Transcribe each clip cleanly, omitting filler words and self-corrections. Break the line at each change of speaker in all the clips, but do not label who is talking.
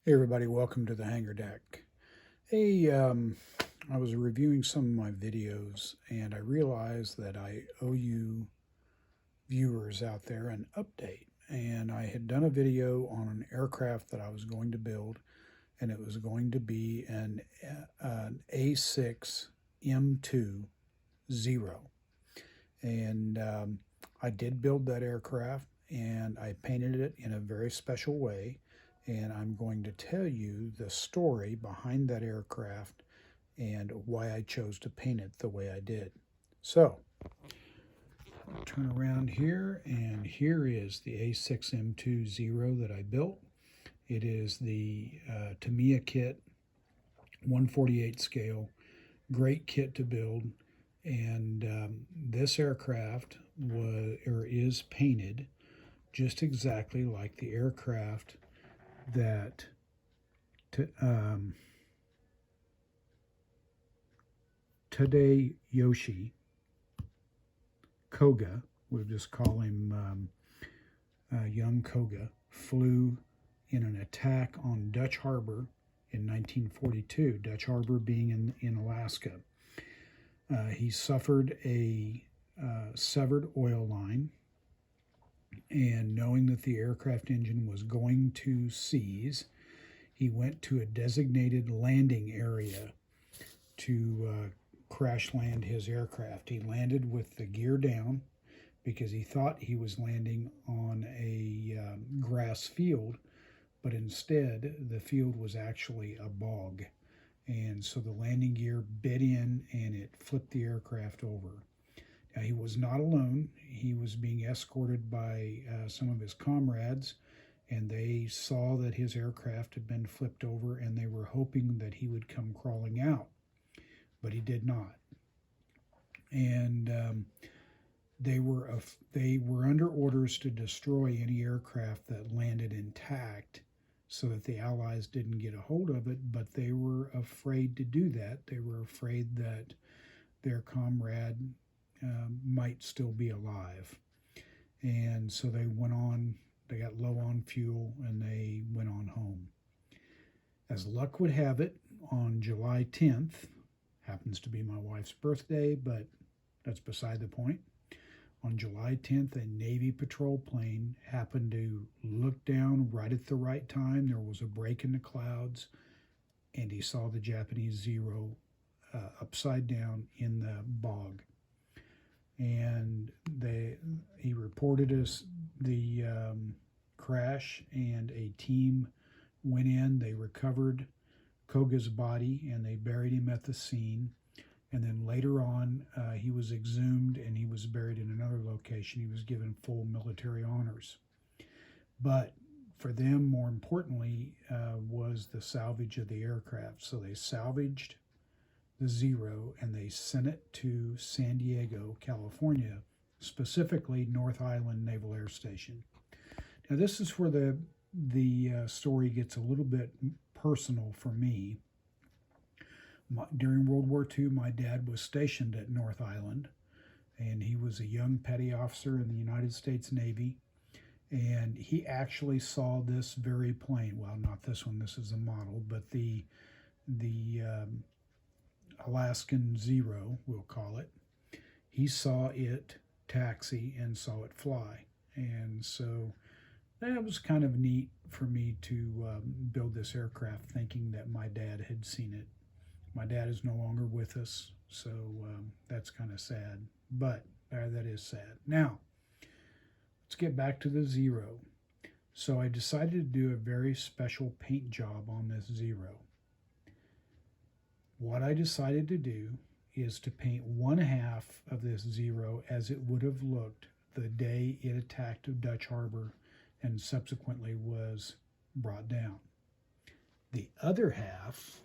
Hey everybody, welcome to the Hangar Deck. Hey, I was reviewing some of my videos and I realized that I owe you viewers out there an update. And I had done a video on an aircraft that I was going to build, and it was going to be an A6M2 Zero. And I did build that aircraft and I painted it in a very special way. And I'm going to tell you the story behind that aircraft and why I chose to paint it the way I did. So, I'll turn around here, and here is the A6M2 Zero that I built. It is the Tamiya kit, 1/48 scale, great kit to build. And this aircraft is painted just exactly like the aircraft that Tadayoshi Koga, we'll just call him young Koga, flew in an attack on Dutch Harbor in 1942, Dutch Harbor being in Alaska. He suffered a severed oil line, and knowing that the aircraft engine was going to seize, he went to a designated landing area to crash land his aircraft. He landed with the gear down because he thought he was landing on a grass field, but instead the field was actually a bog. And so the landing gear bit in and it flipped the aircraft over. Now, he was not alone. He was being escorted by some of his comrades, and they saw that his aircraft had been flipped over, and they were hoping that he would come crawling out, but he did not. And they were under orders to destroy any aircraft that landed intact so that the Allies didn't get a hold of it, but they were afraid to do that. They were afraid that their comrade might still be alive. And so they got low on fuel, and they went on home. As luck would have it, on July 10th, happens to be my wife's birthday, but that's beside the point. On July 10th, a Navy patrol plane happened to look down right at the right time. There was a break in the clouds, and he saw the Japanese Zero upside down in the bog. And he reported us the crash, and a team went in. They recovered Koga's body, and they buried him at the scene. And then later on, he was exhumed and he was buried in another location. He was given full military honors. But for them, more importantly, was the salvage of the aircraft. So they salvaged the Zero and they sent it to San Diego, California, specifically North Island Naval Air Station. Now, this is where the story gets a little bit personal for me. During World War II, my dad was stationed at North Island, and he was a young petty officer in the United States Navy, and he actually saw this very plane. Well, not this one, this is a model, but the Alaskan Zero, we'll call it. He saw it taxi and saw it fly, and so that was kind of neat for me to build this aircraft thinking that my dad had seen it. My dad is no longer with us, so that's kind of sad, but that is sad. Now, let's get back to the Zero. So I decided to do a very special paint job on this Zero. What I decided to do is to paint one half of this Zero as it would have looked the day it attacked Dutch Harbor and subsequently was brought down. The other half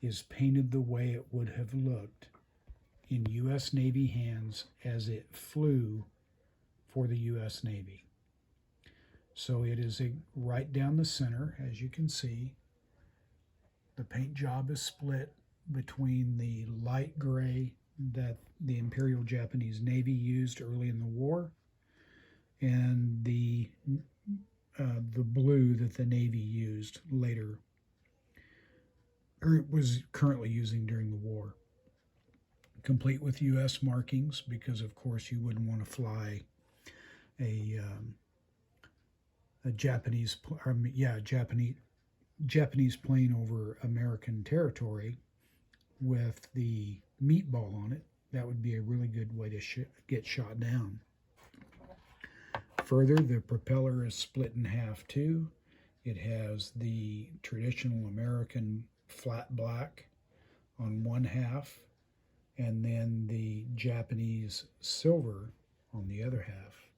is painted the way it would have looked in U.S. Navy hands as it flew for the U.S. Navy. So it is right down the center, as you can see. The paint job is split between the light gray that the Imperial Japanese Navy used early in the war and the that the Navy used later, or it was currently using during the war. Complete with U.S. markings, because of course you wouldn't want to fly a Japanese plane over American territory with the meatball on it. That would be a really good way to get shot down. Further, the propeller is split in half too. It has the traditional American flat black on one half, and then the Japanese silver on the other half.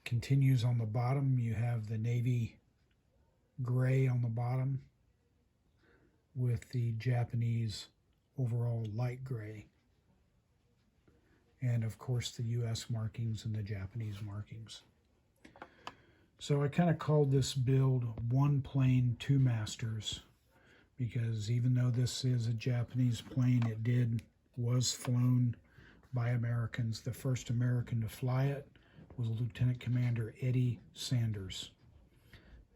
Continues on the bottom. You have the navy gray on the bottom with the Japanese overall light gray. And of course the US markings and the Japanese markings. So I kind of called this build one plane, two masters, because even though this is a Japanese plane, it was flown by Americans. The first American to fly it was Lieutenant Commander Eddie Sanders.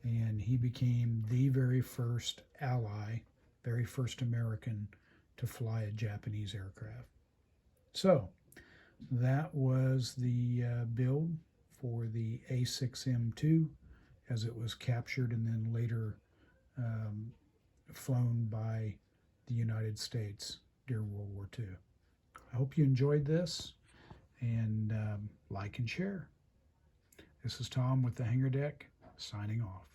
And he became the very first ally, very first American to fly a Japanese aircraft. So that was the build for the A6M2 as it was captured and then later flown by the United States during World War II. I hope you enjoyed this, and like and share. This is Tom with the Hangar Deck, signing off.